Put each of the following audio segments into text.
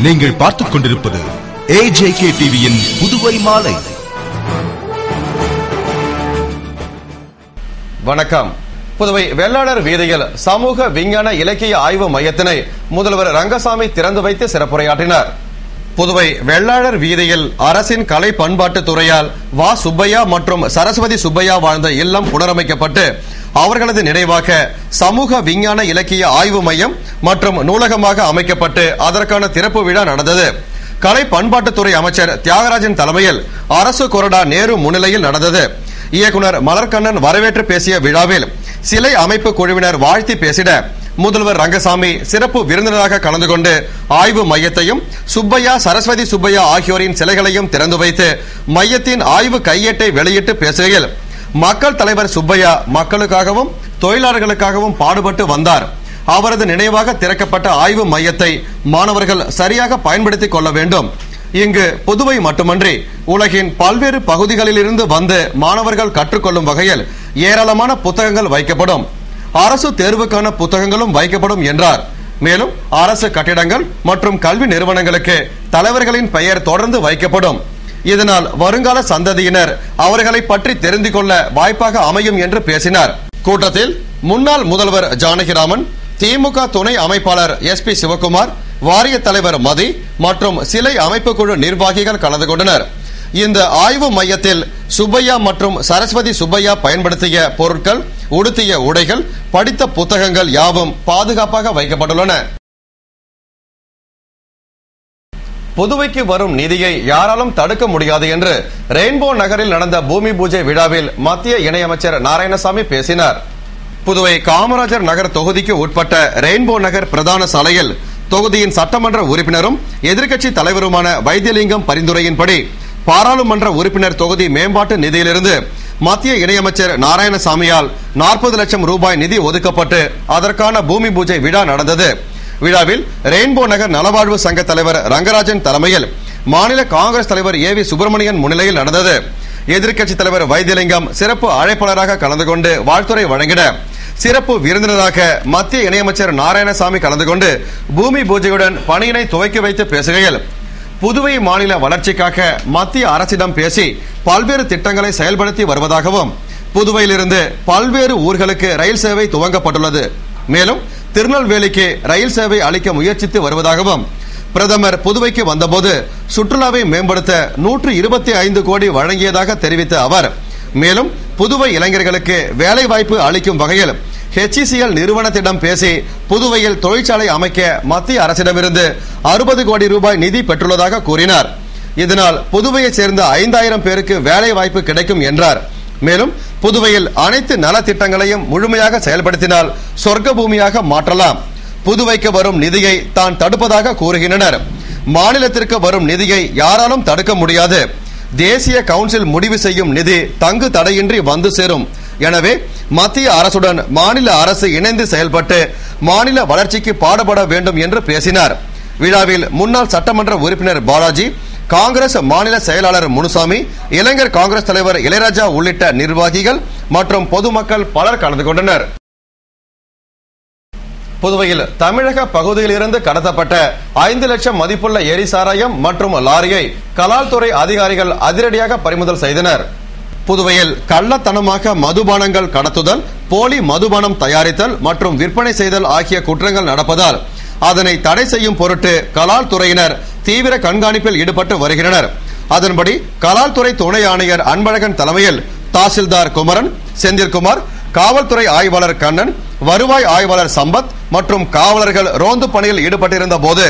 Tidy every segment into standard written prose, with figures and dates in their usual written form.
நீங்கள் பார்த்துக் கொண்டிருப்பது AJK டிவியின் புதுவை மாலை. வணக்கம். புதுவை வெள்ளாளர் வீதியில் சமூக விஞ்ஞான இலக்கிய ஆய்வு மையத்தினை முதல்வர் ரங்கசாமி திறந்து வைத்து சிறப்புரையாற்றினார். புதுவை வெள்ளாளர் வீதியில் அரசின் கலை பண்பாட்டு துறையால் வா சுப்பையா மற்றும் சரஸ்வதி சுப்பையா வாழ்ந்த இல்லம் புனரமைக்கப்பட்டு அவர்களது நினைவாக சமூக விஞ்ஞான இலக்கிய ஆய்வு மையம் மற்றும் நூலகமாக அமைக்கப்பட்டு அதற்கான திறப்பு விழா நடந்தது. கலை பண்பாட்டுத்துறை அமைச்சர் தியாகராஜன் தலைமையில் அரசு கொறடா நேரு முன்னிலையில் நடந்தது. இயக்குனர் மலர்கண்ணன் வரவேற்று பேசிய விழாவில் சிலை அமைப்பு குழுவினர் வாழ்த்தி பேசிட முதல்வர் ரங்கசாமி சிறப்பு விருந்தினராக கலந்து கொண்டு ஆய்வு மையத்தையும் சுப்பையா சரஸ்வதி சுப்பையா ஆகியோரின் சிலைகளையும் திறந்து வைத்து மையத்தின் ஆய்வு கையேட்டை வெளியிட்டு பேசுகையில், மக்கள் தலைவர் சுப்பையா மக்களுக்காகவும் தொழிலாளர்களுக்காகவும் பாடுபட்டு வந்தார். அவரது நினைவாக திறக்கப்பட்ட ஆய்வு மையத்தை மாணவர்கள் சரியாக பயன்படுத்திக் கொள்ள வேண்டும். இங்கு புதுவை மட்டுமன்றி உலகின் பல்வேறு பகுதிகளிலிருந்து வந்து மாணவர்கள் கற்றுக்கொள்ளும் வகையில் ஏராளமான புத்தகங்கள் வைக்கப்படும். அரசு தேர்வுக்கான புத்தகங்களும் வைக்கப்படும் என்றார். மேலும் அரசு கட்டிடங்கள் மற்றும் கல்வி நிறுவனங்களுக்கு தலைவர்களின் பெயர் தொடர்ந்து வைக்கப்படும். இதனால் வருங்கால சந்ததியினர் அவர்களை பற்றி தெரிந்து கொள்ள வாய்ப்பாக அமையும் என்று பேசினார். கூட்டத்தில் முன்னாள் முதல்வர் ஜானகிராமன், திமுக துணை அமைப்பாளர் SP சிவகுமார், வாரிய தலைவர் மதி மற்றும் சிலை அமைப்பு குழு நிர்வாகிகள் கலந்து கொண்டனர். இந்த ஆய்வு மையத்தில் சுப்பையா மற்றும் சரஸ்வதி சுப்பையா பயன்படுத்திய பொருட்கள், உடுத்திய உடைகள், படித்த புத்தகங்கள் யாவும் பாதுகாப்பாக வைக்கப்பட்டுள்ளன. புதுவைக்கு வரும் நிதியை யாராலும் தடுக்க முடியாது என்று ரெயின்போ நகரில் நடந்த பூமி பூஜை விழாவில் மத்திய இணையமைச்சர் நாராயணசாமி பேசினார். புதுவை காமராஜர் நகர் தொகுதிக்கு உட்பட்ட ரெயின்போ நகர் பிரதான சாலையில் தொகுதியின் சட்டமன்ற உறுப்பினரும் எதிர்க்கட்சி தலைவருமான வைத்தியலிங்கம் பரிந்துரையின்படி பாராளுமன்ற உறுப்பினர் தொகுதி மேம்பாட்டு நிதியிலிருந்து மத்திய இணையமைச்சர் நாராயணசாமியால் 40 லட்சம் ரூபாய் நிதி ஒதுக்கப்பட்டு அதற்கான பூமி பூஜை விழா நடந்தது. விழாவில் ரெயின்போ நகர் நலவாழ்வு சங்க தலைவர் ரங்கராஜன் தலைமையில் மாநில காங்கிரஸ் தலைவர் AV சுப்பிரமணியன் முன்னிலையில் நடந்தது. எதிர்க்கட்சி தலைவர் வைத்தியலிங்கம் சிறப்பு அழைப்பாளராக கலந்து கொண்டு வாழ்த்துரை வழங்கிட சிறப்பு விருந்தினராக மத்திய இணையமைச்சர் நாராயணசாமி கலந்து கொண்டு பூமி பூஜையுடன் பணியினை துவக்கி வைத்து பேசுகையில், புதுவை மாநில வளர்ச்சிக்காக மத்திய அரசிடம் பேசி பல்வேறு திட்டங்களை செயல்படுத்தி வருவதாகவும், புதுவையிலிருந்து பல்வேறு ஊர்களுக்கு ரயில் சேவை துவங்கப்பட்டுள்ளது. மேலும் திருநெல்வேலிக்கு ரயில் சேவை அளிக்க முயற்சித்து வருவதாகவும், பிரதமர் புதுவைக்கு வந்தபோது சுற்றுலாவை மேம்படுத்த 125 கோடி வழங்கியதாக தெரிவித்த அவர், மேலும் புதுவை இளைஞர்களுக்கு வேலை வாய்ப்பு அளிக்கும் வகையில் HECL நிறுவனத்திடம் பேசி புதுவையில் தொழிற்சாலை அமைக்க மத்திய அரசிடமிருந்து 60 கோடி ரூபாய் நிதி பெற்றுள்ளதாக கூறினார். இதனால் புதுவையை சேர்ந்த 5000 பேருக்கு வேலை வாய்ப்பு கிடைக்கும் என்றார். மேலும் புதுவையில் அனைத்து நலத்திட்டங்களையும் முழுமையாக செயல்படுத்தினால் சொர்க்க பூமியாக மாற்றலாம். புதுவைக்கு வரும் நிதியை தான் தடுப்பதாக கூறுகின்றனர். மாநிலத்திற்கு வரும் நிதியை யாராலும் தடுக்க முடியாது. தேசிய கவுன்சில் முடிவு செய்யும் நிதி தங்கு தடையின்றி வந்து சேரும். எனவே மத்திய அரசுடன் மாநில அரசு இணைந்து செயல்பட்டு மாநில வளர்ச்சிக்கு பாடுபட வேண்டும் என்று பேசினார். விழாவில் முன்னாள் சட்டமன்ற உறுப்பினர் பாலாஜி, காங்கிரஸ் மாநில செயலாளர் முனுசாமி, இளைஞர் காங்கிரஸ் தலைவர் இளையராஜா உள்ளிட்ட நிர்வாகிகள் மற்றும் பொதுமக்கள் பலர் கலந்து கொண்டனர். புதுவையில் தமிழக பகுதியிலிருந்து கடத்தப்பட்ட 5 லட்சம் மதிப்புள்ள எரிசாராயம் மற்றும் லாரியை கலால்துறை அதிகாரிகள் அதிரடியாக பறிமுதல் செய்தனர். புதுவையில் கள்ளத்தனமாக மதுபானங்கள் கடத்துதல், போலி மதுபானம் தயாரித்தல் மற்றும் விற்பனை செய்தல் ஆகிய குற்றங்கள் நடப்பதால் அதனை தடை செய்யும் பொருட்டு கலால் துறையினர் தீவிர கண்காணிப்பில் ஈடுபட்டு வருகின்றனர். அதன்படி கலால்துறை துணை ஆணையர் அன்பழகன் தலைமையில் தாசில்தார் குமரன், செந்தில்குமார், காவல்துறை ஆய்வாளர் கண்ணன், வருவாய் ஆய்வாளர் சம்பத் மற்றும் காவலர்கள் ரோந்து பணியில் ஈடுபட்டிருந்த போது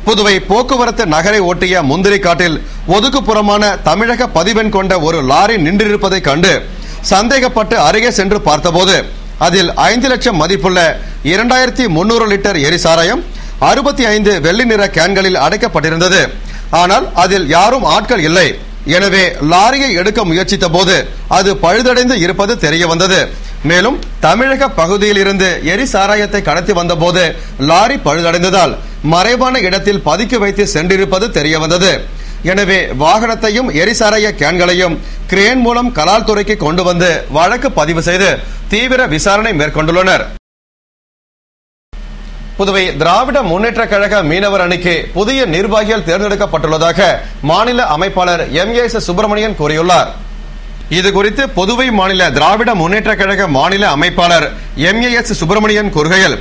புதுவை போக்குவரத்து நகரை ஒட்டிய முந்திரி காட்டில் ஒதுக்குப்புறமான தமிழக பதிவெண் கொண்ட ஒரு லாரி நின்றிருப்பதை கண்டு சந்தேகப்பட்டு அருகே சென்று பார்த்தபோது அதில் 5 லட்சம் மதிப்புள்ள 2300 லிட்டர் எரிசாராயம் 65 வெள்ளி நிற கேன்களில் அடைக்கப்பட்டிருந்தது. ஆனால் அதில் யாரும் ஆட்கள் இல்லை. எனவே லாரியை எடுக்க முயற்சித்த போது அது பழுதடைந்து இருப்பது தெரிய வந்தது. மேலும் தமிழக பகுதியில் இருந்து எரிசாராயத்தை கடத்தி வந்த போது லாரி பழுதடைந்ததால் மறைவான இடத்தில் பதுக்கி வைத்து சென்றிருப்பது தெரிய வந்தது. எனவே வாகனத்தையும் எரிசாராய கேன்களையும் கிரேன் மூலம் கலால்துறைக்கு கொண்டு வந்து வழக்கு பதிவு செய்து தீவிர விசாரணை மேற்கொண்டுள்ளனர். புதுவை திராவிட முன்னேற்ற கழக மீனவர் அணிக்கு புதிய நிர்வாகிகள் தேர்ந்தெடுக்கப்பட்டுள்ளதாக மாநில அமைப்பாளர் MAS சுப்பிரமணியன் கூறியுள்ளார். இதுகுறித்து புதுவை மாநில திராவிட முன்னேற்ற கழக மாநில அமைப்பாளர் MAS சுப்பிரமணியன் கூறுகையில்,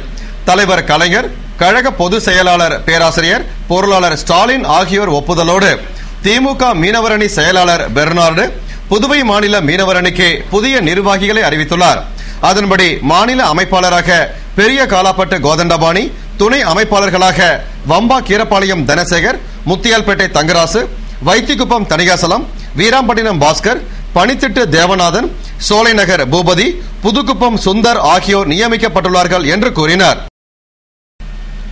தலைவர் கலைஞர், கழக பொதுச் செயலாளர் பேராசிரியர், பொருளாளர் ஸ்டாலின் ஆகியோர் ஒப்புதலோடு திமுக மீனவர் அணி செயலாளர் பெர்னார்டு புதுவை மாநில மீனவர் அணிக்கு புதிய நிர்வாகிகளை அறிவித்துள்ளார். அதன்படி மாநில அமைப்பாளராக பெரிய காலாப்பட்டு கோதண்டபாணி, துணை அமைப்பாளர்களாக வம்பா கீரப்பாளையம் தனசேகர், முத்தியால்பேட்டை தங்கராசு, வைத்திக்குப்பம் தணிகாசலம், வீராம்பட்டினம் பாஸ்கர், பனித்திட்டு தேவநாதன், சோலைநகர் பூபதி, புதுக்குப்பம் சுந்தர் ஆகியோர் நியமிக்கப்பட்டுள்ளார்கள் என்று கூறினார்.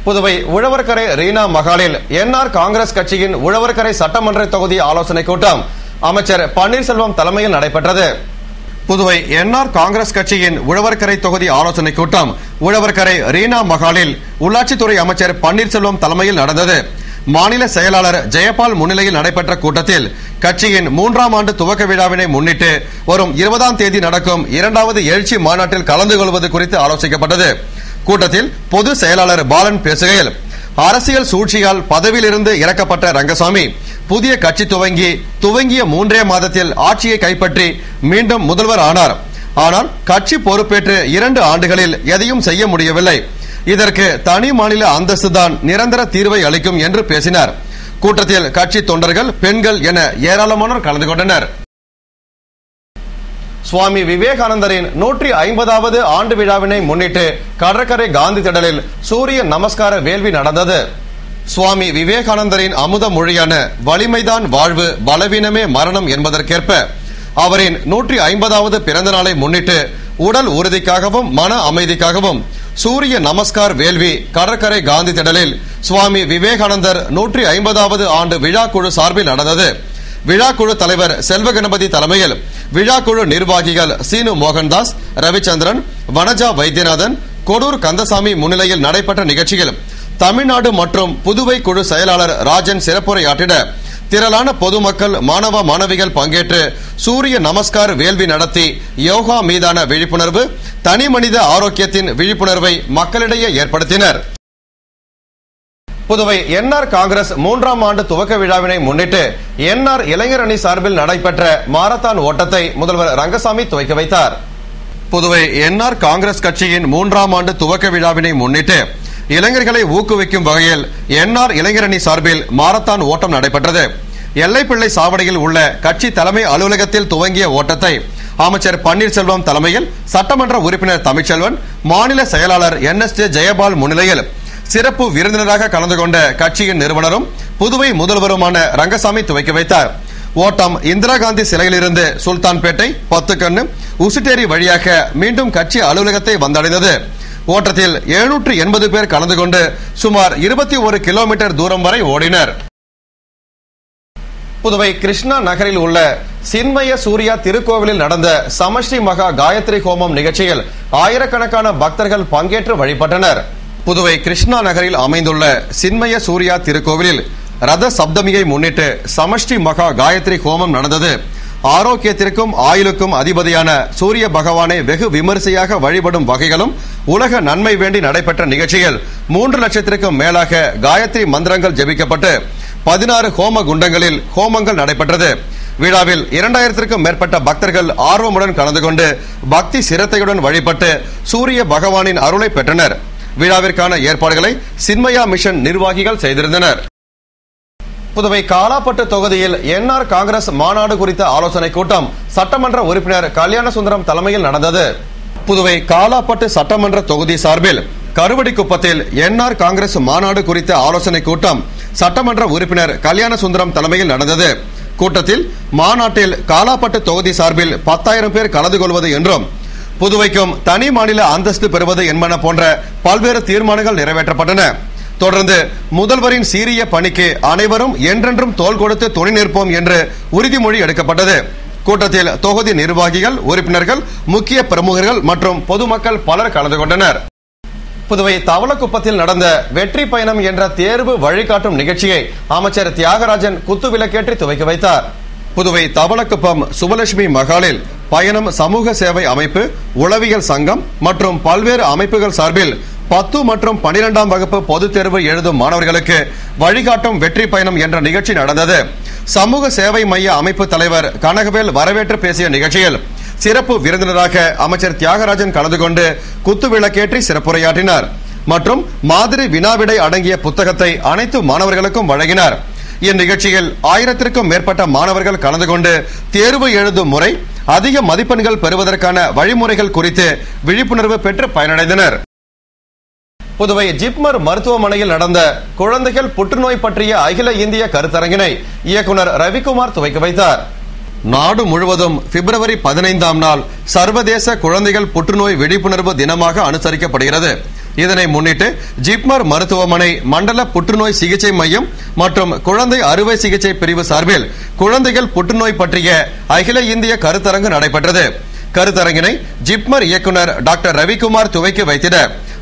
புதுவை உழவர்கரை ரீனா மகாலில் NR காங்கிரஸ் கட்சியின் உழவர்கரை சட்டமன்ற தொகுதி ஆலோசனை கூட்டம் அமைச்சர் பன்னீர்செல்வம் தலைமையில் நடைபெற்றது. புதுவை NR காங்கிரஸ் கட்சியின் உழவர்கரை தொகுதி ஆலோசனை கூட்டம் உழவர்கரை ரீனா மகாலில் உள்ளாட்சித்துறை அமைச்சர் பன்னீர்செல்வம் தலைமையில் நடந்தது. மாநில செயலாளர் ஜெயபால் முன்னிலையில் நடைபெற்ற கூட்டத்தில் கட்சியின் 3ஆம் ஆண்டு துவக்க விழாவினை முன்னிட்டு வரும் 20ஆம் தேதி நடக்கும் 2வது எழுச்சி மாநாட்டில் கலந்து கொள்வது குறித்து ஆலோசிக்கப்பட்டது. கூட்டத்தில் பொது செயலாளர் பாலன் பேசுகையில், அரசியல் சூழ்ச்சியால் பதவியிலிருந்து இறக்கப்பட்ட ரங்கசாமி புதிய கட்சி துவங்கிய 3 மாதத்தில் ஆட்சியை கைப்பற்றி மீண்டும் முதல்வர் ஆனார். ஆனால் கட்சி பொறுப்பேற்று 2 ஆண்டுகளில் எதையும் செய்ய முடியவில்லை. இதற்கு தனி மாநில அந்தஸ்து தான் நிரந்தர தீர்வை அளிக்கும் என்று பேசினார். கூட்டத்தில் கட்சி தொண்டர்கள், பெண்கள் என ஏராளமானோர் கலந்து கொண்டனர். சுவாமி விவேகானந்தரின் 150வது ஆண்டு விழாவினை முன்னிட்டு கடற்கரை காந்தி திடலில் சூரிய நமஸ்கார வேள்வி நடந்தது. சுவாமி விவேகானந்தரின் அமுத மொழியான வலிமைதான் வாழ்வு, பலவீனமே மரணம் என்பதற்கேற்ப அவரின் 150வது பிறந்த நாளை முன்னிட்டு உடல் உறுதிக்காகவும் மன அமைதிக்காகவும் சூரிய நமஸ்கார் வேள்வி கடற்கரை காந்தி திடலில் சுவாமி விவேகானந்தர் 150வது ஆண்டு விழாக்குழு சார்பில் நடந்தது. விழாக்குழு தலைவர் செல்வகணபதி தலைமையில் விழாக்குழு நிர்வாகிகள் சீனு மோகன்தாஸ், ரவிச்சந்திரன், வனஜா வைத்தியநாதன், கொடூர் கந்தசாமி முன்னிலையில் நடைபெற்ற நிகழ்ச்சியில் தமிழ்நாடு மற்றும் புதுவை குழு செயலாளர் ராஜன் சிறப்புரையாற்றிட திரளான பொதுமக்கள், மாணவ மாணவிகள் பங்கேற்று சூரிய நமஸ்கார் வேள்வி நடத்தி யோகா மீதான விழிப்புணர்வு, தனி மனித ஆரோக்கியத்தின் விழிப்புணர்வை மக்களிடையே ஏற்படுத்தினர். புதுவை NR காங்கிரஸ் 3ஆம் ஆண்டு துவக்க விழாவினை முன்னிட்டு NR இளைஞர் அணி சார்பில் நடைபெற்ற மாரத்தான் ஓட்டத்தை முதல்வர் ரங்கசாமி துவக்கி வைத்தார். புதுவை NR காங்கிரஸ் கட்சியின் 3ஆம் ஆண்டு துவக்க விழாவினை முன்னிட்டு இளைஞர்களை ஊக்குவிக்கும் வகையில் NR இளைஞர் அணி சார்பில் மாரத்தான் ஓட்டம் நடைபெற்றது. எல்லைப்பிள்ளை சாவடியில் உள்ள கட்சி தலைமை அலுவலகத்தில் துவங்கிய ஓட்டத்தை அமைச்சர் பன்னீர்செல்வம் தலைமையில் சட்டமன்ற உறுப்பினர் தமிழ்ச்செல்வன், மாநில செயலாளர் NSJ ஜெயபால் முன்னிலையில் சிறப்பு விருந்தினராக கலந்து கொண்ட கட்சியின் நிறுவனரும் புதுவை முதல்வருமான ரங்கசாமி துவக்கி வைத்தார். ஓட்டம் இந்திரா காந்தி சிலையிலிருந்து சுல்தான்பேட்டை, பத்துக்கண்ணு, உசுட்டேரி வழியாக மீண்டும் கட்சி அலுவலகத்தை வந்தடைந்தது. ஓட்டத்தில் 780 பேர் கலந்து கொண்டு சுமார் 21 கிலோமீட்டர் தூரம் வரை ஓடினர். புதுவை கிருஷ்ணா நகரில் உள்ள சின்மய சூர்யா திருக்கோவிலில் நடந்த சமஷ்டி மகா காயத்ரி ஹோமம் நிகழ்ச்சியில் ஆயிரக்கணக்கான பக்தர்கள் பங்கேற்று வழிபட்டனர். புதுவை கிருஷ்ணா நகரில் அமைந்துள்ள சின்மய சூர்யா திருக்கோவிலில் ரத சப்தமியை முன்னிட்டு சமஷ்டி மகா காயத்ரி ஹோமம் நடந்தது. ஆரோக்கியத்திற்கும் ஆயுளுக்கும் அதிபதியான சூரிய பகவானை வெகு விமரிசையாக வழிபடும் வகைகளும் உலக நன்மை வேண்டி நடைபெற்ற நிகழ்ச்சியில் 3 லட்சத்திற்கும் மேலாக காயத்ரி மந்திரங்கள் ஜெபிக்கப்பட்டு 16 ஹோம குண்டங்களில் ஹோமங்கள் நடைபெற்றது. விழாவில் 2000த்திற்கும் மேற்பட்ட பக்தர்கள் ஆர்வமுடன் கலந்து கொண்டு பக்தி சிரத்தையுடன் வழிபட்டு சூரிய பகவானின் அருளை பெற்றனர். விழாவிற்கான ஏற்பாடுகளை சின்மயா மிஷன் நிர்வாகிகள் செய்திருந்தனர். புதுவை காலாப்பட்டு தொகுதியில் NR காங்கிரஸ் மாநாடு குறித்த ஆலோசனை கூட்டம் சட்டமன்ற உறுப்பினர் கல்யாணசுந்தரம் தலைமையில் நடந்தது. புதுவை காலாப்பட்டு சட்டமன்ற தொகுதி சார்பில் கருவடிக்குப்பத்தில் NR காங்கிரஸ் மாநாடு குறித்த ஆலோசனை கூட்டம் சட்டமன்ற உறுப்பினர் கல்யாணசுந்தரம் தலைமையில் நடந்தது. கூட்டத்தில் மாநாட்டில் காலாப்பட்டு தொகுதி சார்பில் 10,000 பேர் கலந்து கொள்வது என்றும் புதுவைக்கும் தனி மாநில அந்தஸ்து பெறுவது என்பன போன்ற பல்வேறு தீர்மானங்கள் நிறைவேற்றப்பட்டன. தொடர்ந்து முதல்வரின் சீரிய பணிக்கு அனைவரும் என்றென்றும் தோள் கொடுத்து துணை நிற்போம் என்று உறுதிமொழி எடுக்கப்பட்டது. கூட்டத்தில் தொகுதி நிர்வாகிகள், உறுப்பினர்கள், முக்கிய பிரமுகர்கள் மற்றும் பொதுமக்கள் பலர் கலந்து கொண்டனர். புதுவை தவளக்குப்பத்தில் நடந்த வெற்றி பயணம் என்ற தேர்வு வழிகாட்டும் நிகழ்ச்சியை அமைச்சர் தியாகராஜன் குத்துவிளக்கேற்றி துவக்கி வைத்தார். புதுவை தவளக்குப்பம் சுபலட்சுமி மகாலில் பயணம் சமூக சேவை அமைப்பு, உளவியல் சங்கம் மற்றும் பல்வேறு அமைப்புகள் சார்பில் 10 மற்றும் 12ஆம் வகுப்பு பொதுத் தேர்வு எழுதும் மாணவர்களுக்கு வழிகாட்டும் வெற்றி பயணம் என்ற நிகழ்ச்சி நடந்தது. சமூக சேவை மைய அமைப்பு தலைவர் கனகவேல் வரவேற்று பேசிய நிகழ்ச்சியில் சிறப்பு விருந்தினராக அமைச்சர் தியாகராஜன் கலந்து கொண்டு குத்துவிளக்கேற்றி சிறப்புரையாற்றினார் மற்றும் மாதிரி வினாவிடை அடங்கிய புத்தகத்தை அனைத்து மாணவர்களுக்கும் வழங்கினார். இந்நிகழ்ச்சியில் 1000க்கும் மேற்பட்ட மாணவர்கள் கலந்து கொண்டு தேர்வு எழுதும் முறை, அதிக மதிப்பெண்கள் பெறுவதற்கான வழிமுறைகள் குறித்து விழிப்புணர்வு பெற்று பயனடைந்தனர். புதுவை ஜிப்மர் மருத்துவமனையில் நடந்த குழந்தைகள் புற்றுநோய் பற்றிய அகில இந்திய கருத்தரங்கினை இயக்குனர் ரவிக்குமார் துவக்கி வைத்தார். நாடு முழுவதும் பிப்ரவரி 15ஆம் நாள் சர்வதேச குழந்தைகள் புற்றுநோய் விழிப்புணர்வு தினமாக அனுசரிக்கப்படுகிறது. இதனை முன்னிட்டு ஜிப்மர் மருத்துவமனை மண்டல புற்றுநோய் சிகிச்சை மையம் மற்றும் குழந்தை அறுவை சிகிச்சை பிரிவு சார்பில் குழந்தைகள் புற்றுநோய் பற்றிய அகில இந்திய கருத்தரங்கு நடைபெற்றது. கருத்தரங்கினை ஜிப்மர் இயக்குனர் டாக்டர் ரவிக்குமார் துவக்கி வைத்திட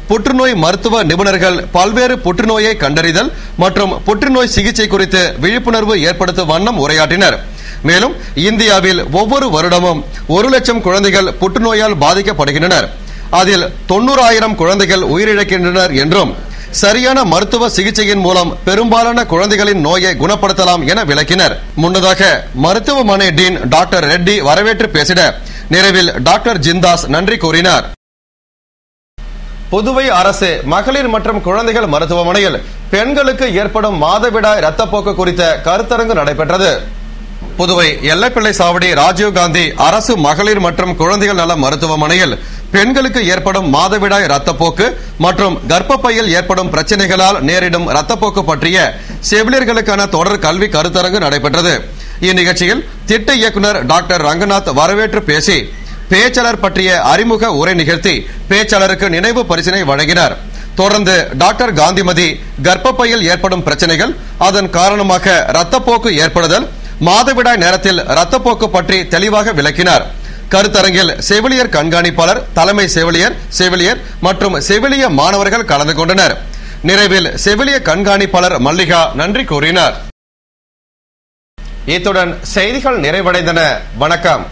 புற்றுநோய் மருத்துவ நிபுணர்கள் பல்வேறு புற்றுநோயை கண்டறிதல் மற்றும் புற்றுநோய் சிகிச்சை குறித்து விழிப்புணர்வு ஏற்படுத்தும் வண்ணம் உரையாற்றினர். மேலும் இந்தியாவில் ஒவ்வொரு வருடமும் 1 லட்சம் குழந்தைகள் புற்றுநோயால் பாதிக்கப்படுகின்றனர். அதில் 90,000 குழந்தைகள் உயிரிழக்கின்றனர் என்றும் சரியான மருத்துவ சிகிச்சையின் மூலம் பெரும்பாலான குழந்தைகளின் நோயை குணப்படுத்தலாம் என விளக்கினர். முன்னதாக மருத்துவமனை டீன் டாக்டர் ரெட்டி வரவேற்று பேசிட நிறைவில் டாக்டர் ஜிந்தாஸ் நன்றி கூறினார். புதுவை அரசு மகளிர் மற்றும் குழந்தைகள் மருத்துவமனையில் பெண்களுக்கு ஏற்படும் மாதவிடாய் இரத்தப்போக்கு குறித்த கருத்தரங்கு நடைபெற்றது. புதுவை எல்லைப்பிள்ளை சாவடி ராஜீவ்காந்தி அரசு மகளிர் மற்றும் குழந்தைகள் நல மருத்துவமனையில் பெண்களுக்கு ஏற்படும் மாதவிடாய் இரத்தப்போக்கு மற்றும் கர்ப்பப்பையில் ஏற்படும் பிரச்சனைகளால் நேரிடும் இரத்தப்போக்கு பற்றிய செவிலியர்களுக்கான தொடர் கல்வி கருத்தரங்கு நடைபெற்றது. இந்நிகழ்ச்சியில் திட்ட இயக்குனர் டாக்டர் ரங்கநாத் வரவேற்று பேசி பேச்சாளர் பற்றிய அறிமுக உரை நிகழ்த்தி பேச்சாளருக்கு நினைவு பரிசினை வழங்கினார். தொடர்ந்து டாக்டர் காந்திமதி கர்ப்பப்பையில் ஏற்படும் பிரச்சனைகள், அதன் காரணமாக இரத்தப்போக்கு ஏற்படுதல், மாதவிடாய் நேரத்தில் இரத்தப்போக்கு பற்றி தெளிவாக விளக்கினார். கருத்தரங்கில் செவிலியர் கண்காணிப்பாளர், தலைமை செவிலியர் மற்றும் செவிலிய மாணவர்கள் கலந்து கொண்டனர். நிறைவில் செவிலிய கண்காணிப்பாளர் மல்லிகா நன்றி கூறினார். இத்துடன் செய்திகள் நிறைவடைந்தன. வணக்கம்.